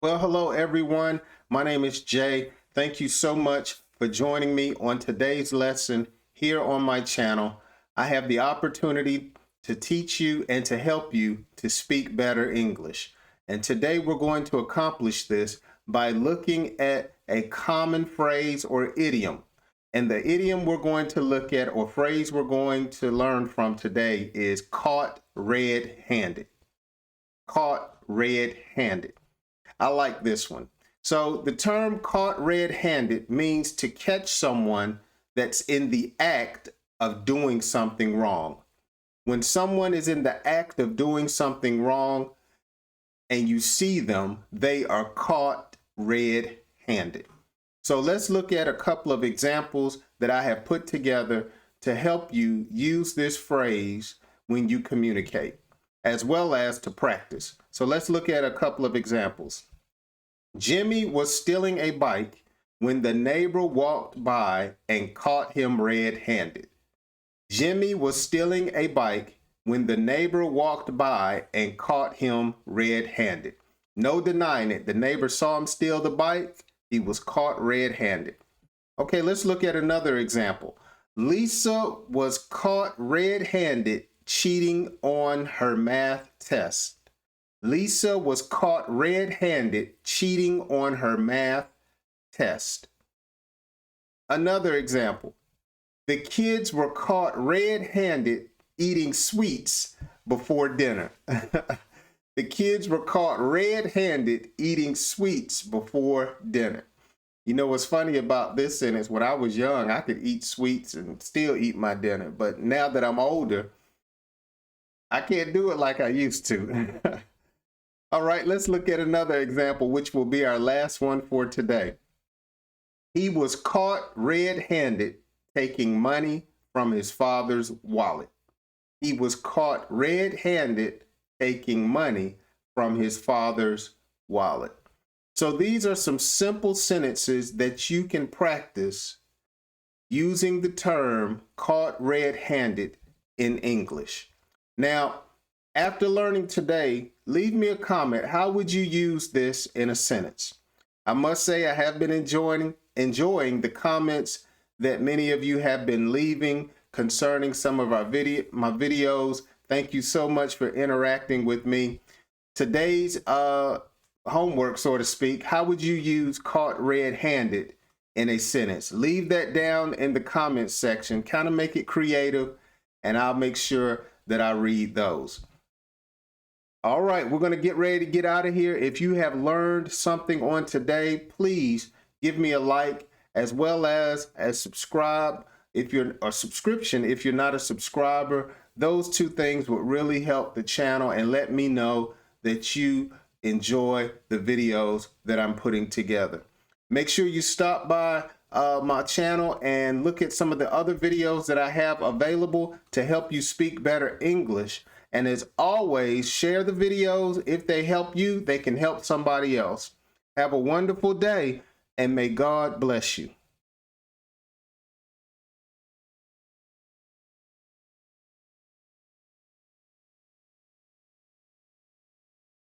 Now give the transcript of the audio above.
Well, hello everyone. My name is Jay. Thank you so much for joining me on today's lesson here on my channel. I have the opportunity to teach you and to help you to speak better English. And today we're going to accomplish this by looking at a common phrase or idiom. And the idiom we're going to look at, or phrase we're going to learn from today, is caught red-handed. Caught red-handed. I like this one. So the term caught red-handed means to catch someone that's in the act of doing something wrong. When someone is in the act of doing something wrong and you see them, they are caught red-handed. So let's look at a couple of examples that I have put together to help you use this phrase when you communicate, as well as to practice. So let's look at a couple of examples. Jimmy was stealing a bike when the neighbor walked by and caught him red-handed. Jimmy was stealing a bike when the neighbor walked by and caught him red-handed. No denying it. The neighbor saw him steal the bike. He was caught red-handed. Okay, let's look at another example. Lisa was caught red-handed cheating on her math test. Lisa was caught red-handed cheating on her math test. Another example. The kids were caught red-handed eating sweets before dinner. The kids were caught red-handed eating sweets before dinner. You know what's funny about this sentence? When I was young, I could eat sweets and still eat my dinner. But now that I'm older, I can't do it like I used to. All right, let's look at another example, which will be our last one for today. He was caught red-handed taking money from his father's wallet. He was caught red-handed taking money from his father's wallet. So these are some simple sentences that you can practice using the term caught red-handed in English. Now, after learning today, leave me a comment. How would you use this in a sentence? I must say I have been enjoying the comments that many of you have been leaving concerning some of my videos. Thank you so much for interacting with me. Today's homework, so to speak, how would you use caught red-handed in a sentence? Leave that down in the comments section. Kind of make it creative, and I'll make sure that I read those. All right, we're going to get ready to get out of here. If you have learned something on today, please give me a like, as well as subscribe if you're a subscription if you're not a subscriber. Those two things would really help the channel and let me know that you enjoy the videos that I'm putting together. Make sure you stop by my channel and look at some of the other videos that I have available to help you speak better English. And as always, share the videos. If they help you, they can help somebody else. Have a wonderful day, and may God bless you.